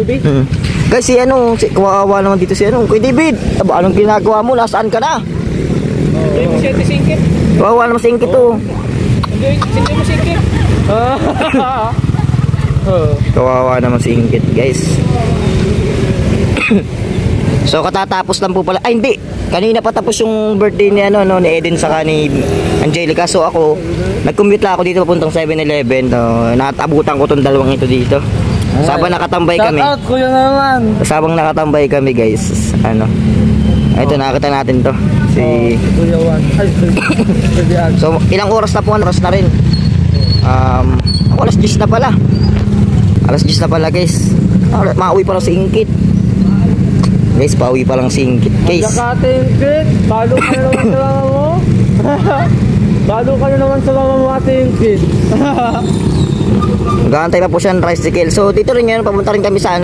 gabi. Guys, si kawawa naman dito si Kuya David. Aba, anong ginagawa mo? Nasaan ka na? Hindi mo siya singkit. Kawawa naman si Ingkit to. Hindi mo singkit. Kawawa naman si Ingkit, guys. So katatapos lang po pala. Ay hindi, kanina pa tapos yung birthday ni ni Eden saka ni Angelica. So ako nag-commute lang ako dito papuntang 7-Eleven. Natabutan ko tong dalawang ito dito. Sabang nakatambay kami. Shout out kuya naman. Sabang nakatambay kami, guys. Ito nakita natin to. Si Kuya Juan. So ilang oras na po? Oras na rin. Alas 10 na pala. Alas 10 na pala, guys. Mauwi pa lang si Ingkit. Guys, pauwi pa lang si Ingkit, guys. Ingkit, balo ka na naman sa mama mo. Balo ka na naman sa mama mo, Ate Ingkit. Gantay pa po siya ng tricycle. So dito rin yun, papunta rin kami sa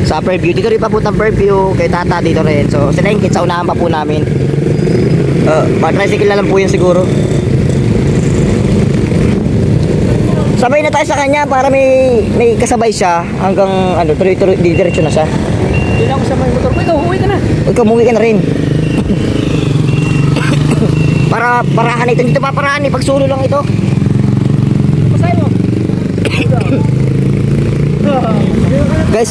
sa Fairview. Dito rin papuntang Fairview. Kay Tata dito rin. So sila Ingkit, sa unahan pa po namin. Tricycle na lang po yun siguro. Sabay na tayo sa kanya para may kasabay siya hanggang tuloy-tuloy, diretso na siya. Hindi na ako sa may motor ko. Ikaw, uwi ka na. Ikaw, umuwi ka na rin. Para parahan ito. Dito pa parahan pag sulo lang ito. Pasay mo. Guys,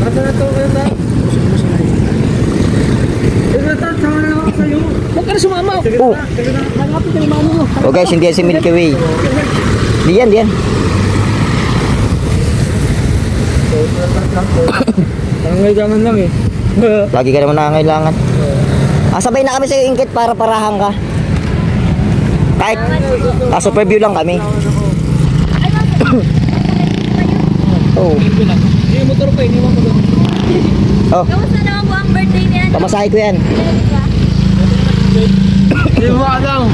Rasa na to kayo na. Sama na ako sa'yo. Huwag ka na sumama. Hanapin ka ni mano mo. oh guys, hindi yan si Milky Way. Diyan. Nangangailangan lang eh. Lagi ka naman nangangailangan. Sabay na kami sa Ingkit para parahan ka. Kahit super view lang kami. Oh. Yung motor ko, iniwan ko doon. Oh. Kamusta naman po ang birthday niya? Pamasahe ko yan. Hindi mo alam.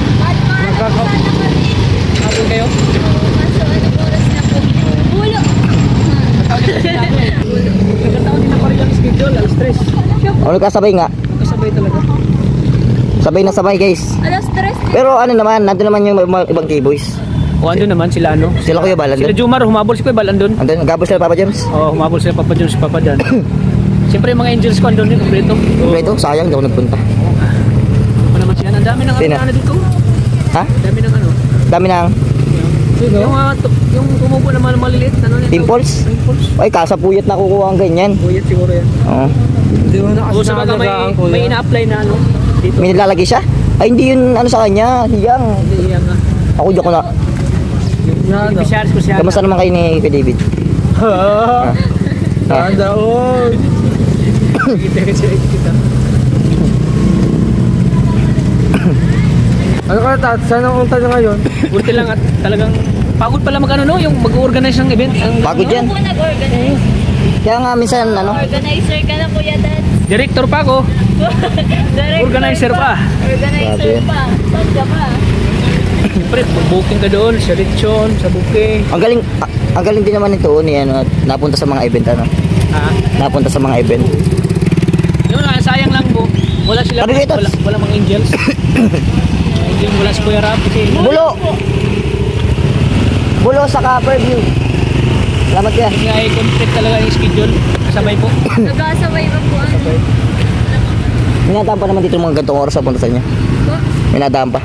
Kapag kayo? Kaso anong oras na po? Ulo! Nagkataon din na pa rin ang schedule, alas 3. Kasabay nga. Kasabay talaga. Sabay na sabay, guys. Alas 3. Pero nandun naman yung ibang K-boys. O andun naman sila Sila Kuya Bal, Sila Jumar, humabol si Kuya Bal andun. Gabos sila Papa James. Oo, humabol sila Papa James, Papa Dan. Siyempre yung mga angels ko andun yun, kompleto. Kompleto, sayang, di ako nagpunta. Ano naman siya, ang dami ng dito. Ha? Dami ng Dami ng yung tumubo naman ng maliliit, pimples? Ay, kasapuyat na kukuha ang ganyan. Puyat siguro yan. Oo. Hindi mo na kasi may ina-apply na dito. May nilalagay siya? Ay, hindi yun sa kanya. Hiyang. Hindi yan nga. Ako diyan ko na. Ibisyari ko siya. Kamusta naman kayo ni Kuya David? Tanda o. Ano ka tat? Saan ang unta na ngayon? Buti lang at talagang pagod pala yung mag-organize ng event. Pagod yan. Ako po nag-organize. Kaya nga minsan Organizer ka na, Kuya Dad. Director pa ako. Organizer pa. Organizer pa. Saan ka pa? Siyempre, booking ka doon, sa lechon, sa booking. Ang galing din naman ito ni napunta sa mga event Napunta sa mga event. Yun lang, sayang lang po. Wala sila, wala mga angels. Angel mula sa Kuya Rap. Bulo sa Fairview. Salamat yan. Hindi ay conflict talaga yung schedule. Kasabay po. Nagkasabay ba po ano? Minadaan pa naman dito mga gantong oras sa punta sa inyo. Minadaan pa.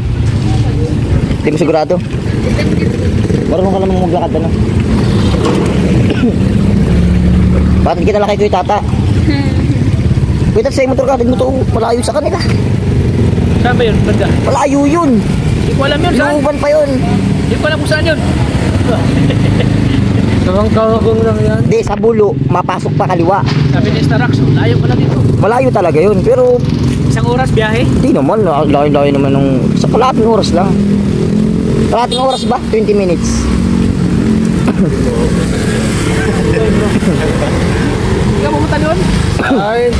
Hindi mo sigurado. Marunong ka naman maglakad Bakit kita lakay ko yung Tata? Wait, at sa motor ka, mo to malayo sa kanila. Saan ba yun? Banda? Malayo yun. Hindi ko alam yun, saan? Inuuban pa yun. Hindi ko alam kung saan yun. Sabang kawagong lang yan. Hindi, sa Bulo, mapasok pa kaliwa. Sabi ni Starax, layo pala dito. Malayo talaga yun, pero isang oras biyahe? hindi naman, layo naman nung sa kalahating oras lang. Kalahating oras ba? 20 minutes. Hindi ka pumunta doon? Ay,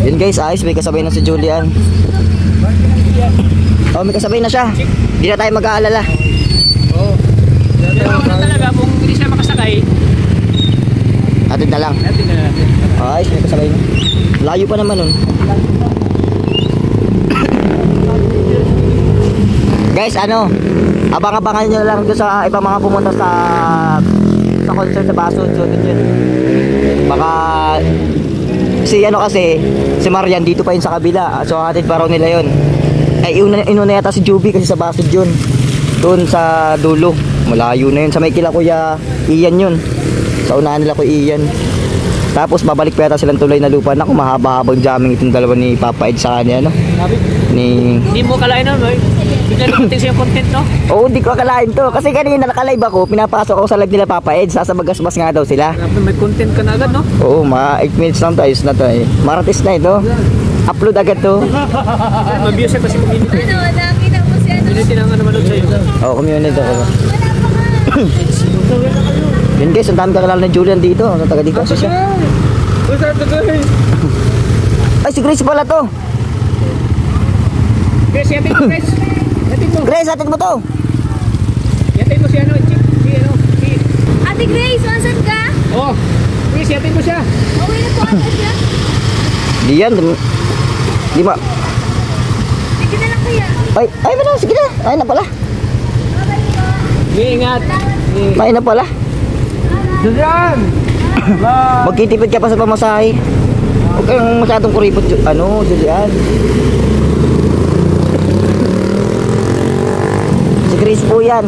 yun guys, ayos, may kasabay na si Julian. Oh, may kasabay na siya. Hindi na tayo mag-aalala. Oo. Pero ano talaga, kung hindi siya makasakay, Atid na lang. natin na natin. Ayos, may kasabay na. Layo pa naman nun. Guys, abang-abangan nyo lang doon sa ibang mga pumunta sa concert sa Basod. So din yun. Baka si ano kasi, si Marian dito pa yun sa kabila. So hatid pa raw nila yun. Ay inuna yata si Juby kasi sa Basod yun. Doon sa dulo. Malayo na yun. Sa may kila Kuya Ian yun. Sa unahan nila Kuya Ian. Tapos babalik pa yata silang tulay na lupa. Naku, mahaba-habang jamming itong dalawa ni Papa Ed sa kanya, ano? Ni... Hindi mo kalain na, boy. Bigla dumating sa yung content, no? Oo, hindi ko akalain to. Kasi kanina nakalive ako, pinapasok ako sa live nila Papa Ed. Sasabagasbas nga daw sila. May content ka na agad, no? Oo, mga 8 minutes lang to. Ayos na to eh. Maratis na ito. Upload agad to. Mabiyos pa si community. Ano, nakita mo si ano? Community na nga naman sa'yo. Oo, community ako. Wala pa nga. Yun guys, ang dami kakilala ni Julian dito. Ang taga dito kasi siya. Ay, si Grace pala to. Grace, yatin mo, Grace. Yatin mo. Grace, atin mo to. Yatin mo si ano, si Ate Grace, asan ka? Oh, Grace, yatin mo siya. Okay na po, asan siya? Di yan. Di ba? Sige na lang kuya. Ay, ano, sige na. Ay na pala. Ingat. Ay na pala. Julian! Magtitipid ka pa sa pamasahe. Huwag kang masyadong kuripot, Julian. Si Chris po yan.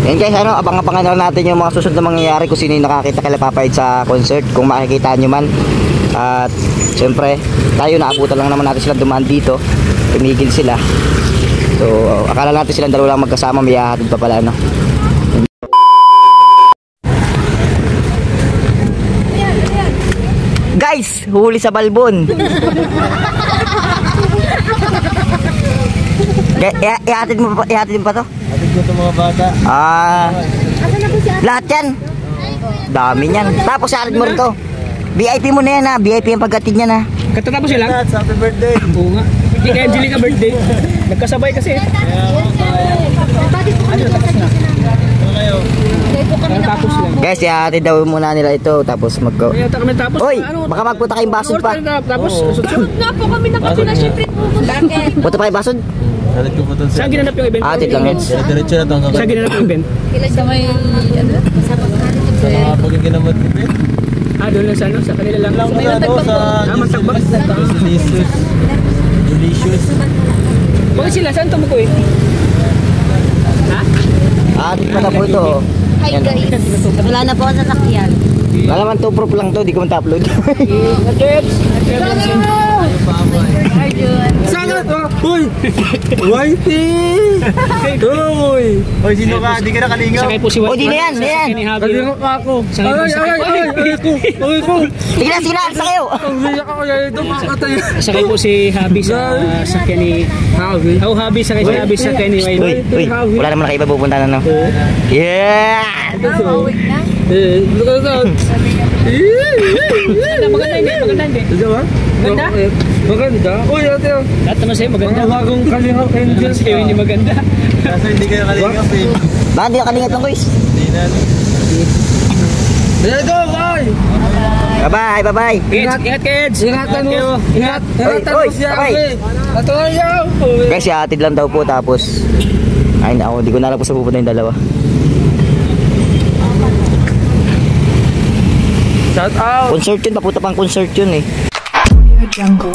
Yan guys, abang-abangan na natin yung mga susunod na mangyayari kung sino yung nakakita kay Papa Ed sa concert, kung makikita nyo man. At syempre, tayo naabutan lang naman natin sila dumaan dito. Tumigil sila. So, akala natin silang dalawa lang magkasama, may hahatid pa pala, no? Guys, huli sa balbon. Ihatid mo pa to? Hatid ko itong mga bata. Asan na po si ate? Lahat yan. Dami yan. Tapos ihatid mo rin to. VIP mo na yan ha. VIP yung pagkatid niyan ha. Katatapos siya lang? Congrats, happy birthday. Oo nga. Hindi kay Angelica birthday. Nagkasabay kasi. Ano, tapos na. Tapos lang. Guys, ihatid daw muna nila ito. Tapos Kaya kami tapos. Oy, ano, baka magpunta kayong basod pa. Tapos, susunod. Na po kami nakapila, syempre pupunta. Punta pa kayong basod? Hatid ko po itong Saan ginanap yung event? Hatid lang yan. Diretso na itong Saan ginanap yung event? Kila sa may, ano? Sa pagkakas. sa mga pagkakinamot ko. Doon lang sa ano? Sa kanila lang. Lang na ano sa Magtagbak. Delicious. Delicious. Bakit sila? Saan tumuko eh? Ha? Hatid pa na po ito. Hi Yan. guys. Wala na po ako sasakyan. Wala naman to proof lang to. Di ko man ta-upload. Hi, Jun. Sana to! Uy! Whitey! Uy! Uy, sino ka? Di ka nakalingaw. Sakay po si O, di na yan. Di na yan. Kalingaw ka ako. Sakay po si Uy ko! Sige na, sige na. Sa kayo. Ang biyak ako yan ito, makatay. Sakay po si Habi sa sakyan ni Habi? Oh, Habi sakay si Habi sa sakyan ni Wayne. Uy, wala naman nakaiba pupunta na, no? Yeah! Awig na. Eh, look at that. Maganda hindi, maganda hindi. Ito ba? Maganda? Maganda? Uy, ate. Lahat naman sa'yo maganda. Ang bagong kalingaw angel. Sa'yo hindi maganda. Kaso hindi ka nakalingaw eh. Bakit di ka kalingat lang, guys? Hindi na. Let's go, bye! Bye-bye, bye-bye. Ingat kids. Ingatan mo. Ingat. Ingatan Oy, mo siya. bye. Ito na siya. Guys, ihatid lang daw po. Tapos, ay, ako, di ko na alam kung saan pupunta yung dalawa. Shout out. Concert yun, papunta pang concert yun eh. Jungle.